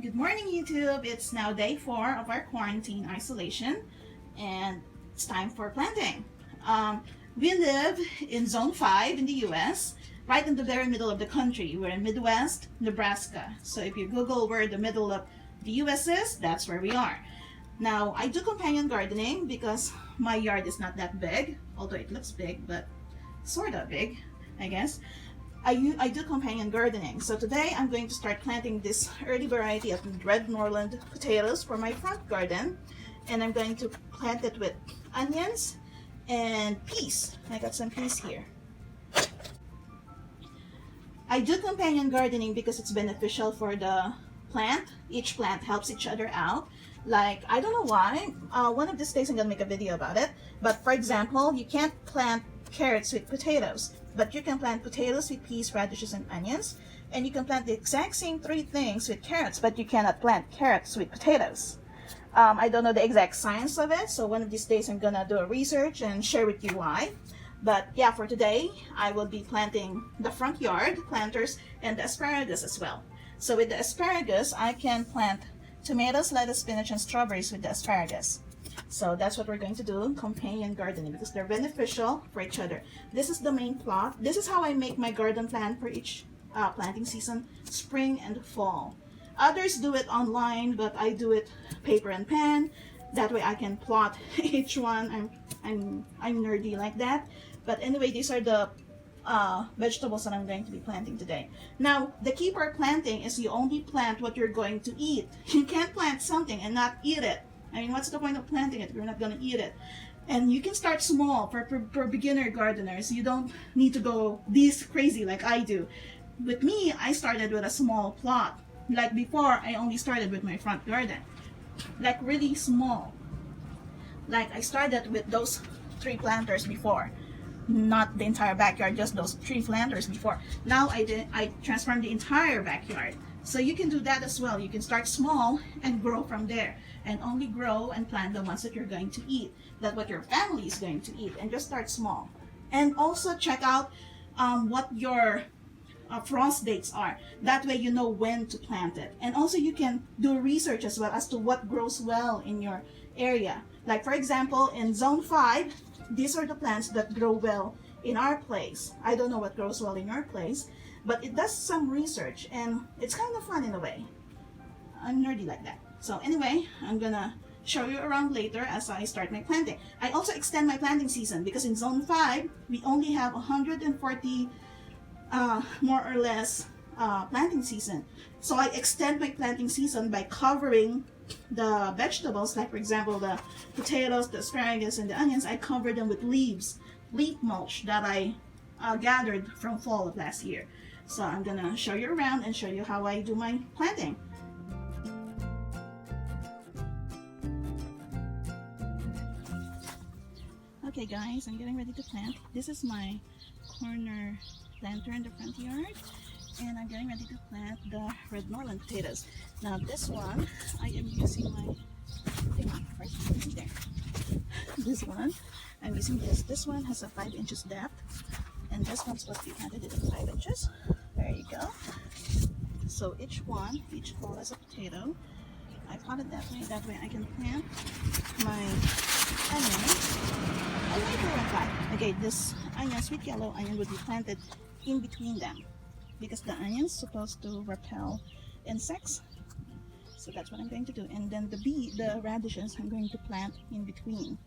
Good morning, YouTube. It's now day 4 of our quarantine isolation, and it's time for planting. We live in Zone 5 in the US, right in the very middle of the country. We're in Midwest, Nebraska. So if you Google where the middle of the US is, that's where we are. Now, I do companion gardening because my yard is not that big, although it looks big, but sort of big, I guess. I do companion gardening. So today I'm going to start planting this early variety of red Norland potatoes for my front garden. And I'm going to plant it with onions and peas. I got some peas here. I do companion gardening because it's beneficial for the plant. Each plant helps each other out. Like, I don't know why. One of these days I'm going to make a video about it. But for example, you can't plant carrots with potatoes. But you can plant potatoes with peas, radishes, and onions. And you can plant the exact same 3 things with carrots, but you cannot plant carrots with potatoes. I don't know the exact science of it, so one of these days I'm gonna do a research and share with you why. But yeah, for today, I will be planting the front yard planters and the asparagus as well. So with the asparagus, I can plant tomatoes, lettuce, spinach, and strawberries with the asparagus. So that's what we're going to do, companion gardening, because they're beneficial for each other. This is the main plot. This is how I make my garden plan for each planting season, spring and fall. Others do it online, but I do it paper and pen. That way I can plot each one. I'm nerdy like that. But anyway, these are the vegetables that I'm going to be planting today. Now, the key for planting is you only plant what you're going to eat. You can't plant something and not eat it. I mean, what's the point of planting it if you're not going to eat it? And you can start small for beginner gardeners. You don't need to go this crazy like I do. With me, I started with a small plot. Like before, I only started with my front garden. Like really small. Like I started with those 3 planters before. Not the entire backyard, just those 3 planters before. Now I transformed the entire backyard. So you can do that as well. You can start small and grow from there, and only grow and plant the ones that you're going to eat, that what your family is going to eat, and just start small. And also check out what your frost dates are. That way you know when to plant it. And also you can do research as well as to what grows well in your area. Like for example, in Zone 5, these are the plants that grow well in our place. I don't know what grows well in your place, but it does some research and it's kind of fun in a way. I'm nerdy like that. So anyway, I'm gonna show you around later as I start my planting. I also extend my planting season because in Zone 5, we only have 140 more or less planting season. So I extend my planting season by covering the vegetables, like for example the potatoes, the asparagus, and the onions. I cover them with leaf mulch that I gathered from fall of last year. So I'm gonna show you around and show you how I do my planting. Okay guys, I'm getting ready to plant. This is my corner planter in the front yard, and I'm getting ready to plant the red Norland potatoes. Now this one, I am using my there. This one, I'm using this. This one has a 5 inches depth, and this one's supposed to be planted at 5 inches. There you go. So each fall as a potato. I plot it that way I can plant my onions. Okay, this onion, sweet yellow onion, would be planted in between them because the onion's supposed to repel insects. So that's what I'm going to do. And then the radishes I'm going to plant in between.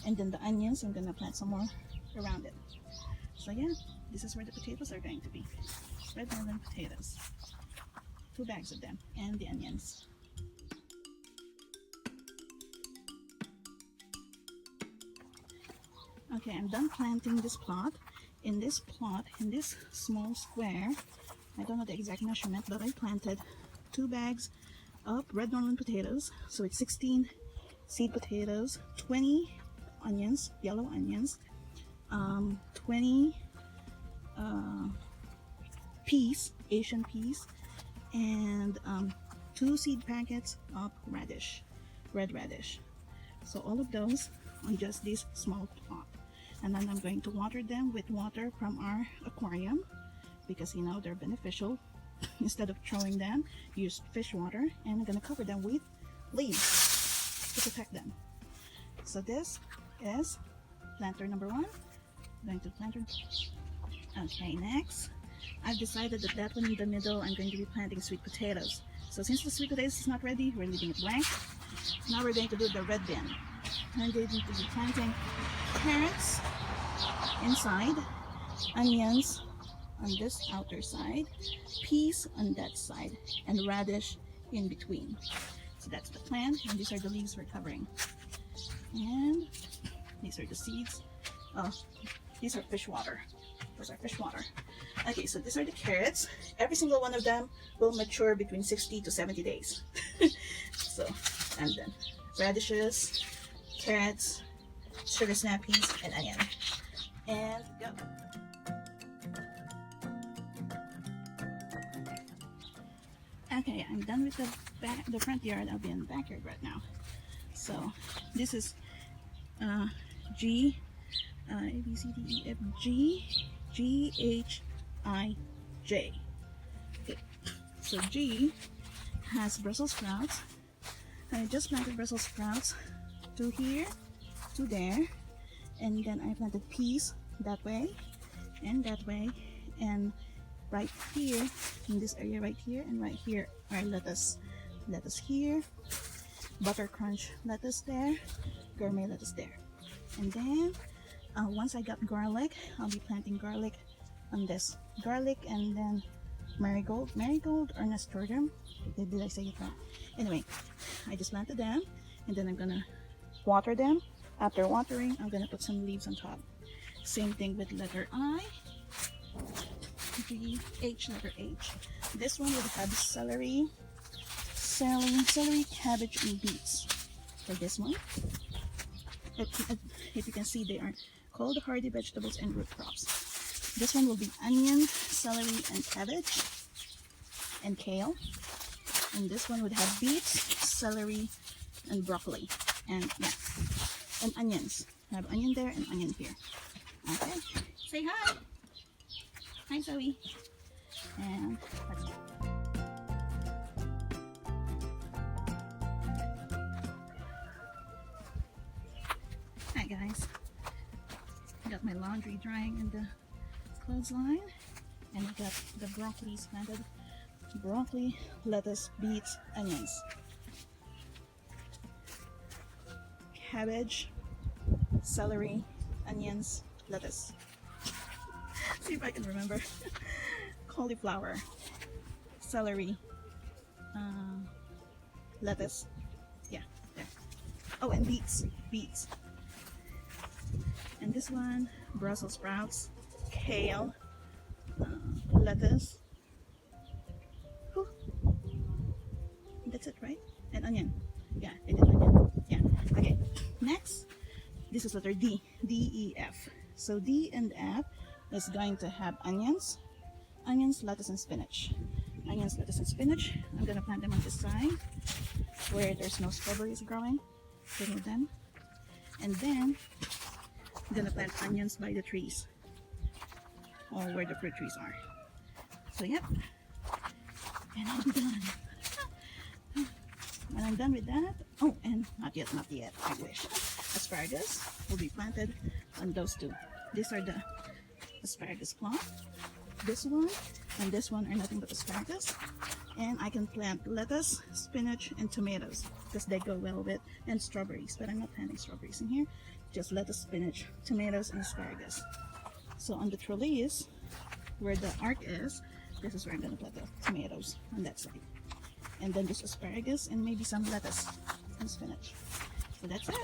And then the onions I'm going to plant some more around it. So yeah, this is where the potatoes are going to be. Red Norland potatoes. 2 bags of them, and the onions. Okay, I'm done planting this plot. In this small square, I don't know the exact measurement, but I planted 2 bags of red Norland potatoes. So it's 16 seed potatoes, 20 onions, yellow onions, 20 peas, Asian peas, and 2 seed packets of red radish. So all of those on just this small plot. And then I'm going to water them with water from our aquarium because you know they're beneficial instead of throwing them, use fish water, and I'm gonna cover them with leaves to protect them. So this is planter number 1. Going to planter. Okay, next, I've decided that that one in the middle, I'm going to be planting sweet potatoes. So since the sweet potatoes is not ready, we're leaving it blank. Now we're going to do the red bin. I'm going to be planting carrots inside, onions on this outer side, peas on that side, and radish in between. So that's the plan, and these are the leaves we're covering. And these are the seeds. Oh, these are fish water. Those are fish water. Okay, so these are the carrots. Every single one of them will mature between 60 to 70 days. So, and then radishes, carrots, sugar snap peas, and onion. And go. Okay, I'm done with the front yard. I'll be in the backyard right now. So this is G, A, B, C, D, E, F, G, G, H, I, J. Okay, so G has Brussels sprouts. I just planted Brussels sprouts to here, to there, and then I planted peas that way, and right here, in this area right here, and right here are lettuce here, butter crunch lettuce there, gourmet lettuce there. And then once I got garlic, I'll be planting garlic on this. Garlic and then marigold or nasturtium. Did I say it right? Anyway, I just planted them, and then I'm gonna water them. After watering, I'm gonna put some leaves on top. Same thing with letter I, G, H, letter H. This one would have celery, cabbage, and beets. For this one, if you can see, they are called hardy vegetables and root crops. This one will be onion, celery, and cabbage, and kale. And this one would have beets, celery, and broccoli, and yeah, and onions. I have onion there and onion here. Okay, say hi. Hi, Zoe. And let's go. Hi guys, I got my laundry drying in the clothesline, and I got the broccoli planted. Broccoli, lettuce, beets, onions, cabbage, celery, onions, lettuce. See if I can remember. Cauliflower, celery, lettuce, yeah, there. Oh, and beets. And this one, Brussels sprouts, kale, lettuce. That's it, right? And onion. Yeah, I did onion. Yeah. Okay. Next, this is letter D. D, E, F. So D and F is going to have onions, lettuce, and spinach. Onions, lettuce, and spinach. I'm gonna plant them on this side where there's no strawberries growing. Remove them. And then I'm gonna plant onions by the trees, or where the fruit trees are. So yep. And I'll be done. When I'm done with that, oh, and not yet, I wish. Asparagus will be planted on those two. These are the asparagus plot. This one and this one are nothing but asparagus. And I can plant lettuce, spinach, and tomatoes because they go well with, and strawberries, but I'm not planting strawberries in here. Just lettuce, spinach, tomatoes, and asparagus. So on the trellis, where the arc is, this is where I'm going to plant the tomatoes on that side. And then just asparagus and maybe some lettuce and spinach. So that's it.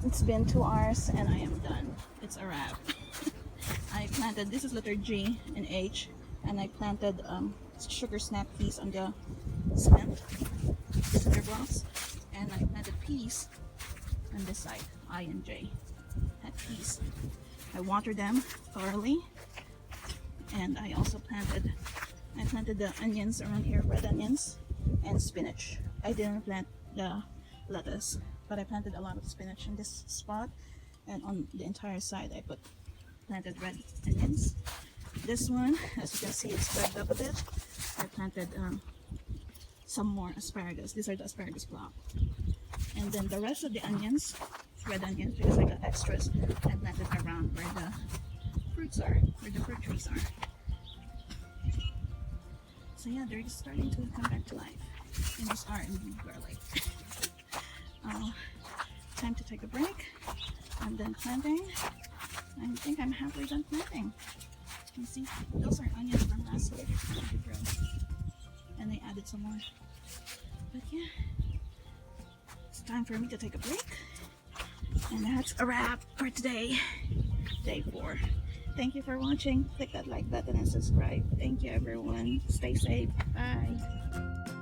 It's been 2 hours and I am done. It's a wrap. I planted, this is letter G and H, and I planted sugar snap peas on the cement, cinder blocks, and I planted peas on this side, I and J. Had peas. I watered them thoroughly, and I also planted the onions around here, red onions, and spinach. I didn't plant the lettuce, but I planted a lot of spinach in this spot, And on the entire side I planted red onions. This one, as you can see, it's spread up a bit. I planted some more asparagus. These are the asparagus plot. And then the rest of the onions, red onions, because I got extras, I planted around where the fruits are, where the fruit trees are. So yeah, they're just starting to come back to life. And these are indeed garlic. Time to take a break. I'm done planting. I think I'm halfway done planting. You can see, those are onions from last week. And they added some more. But yeah, it's time for me to take a break. And that's a wrap for today, day 4. Thank you for watching. Click that like button and subscribe. Thank you everyone. Stay safe. Bye.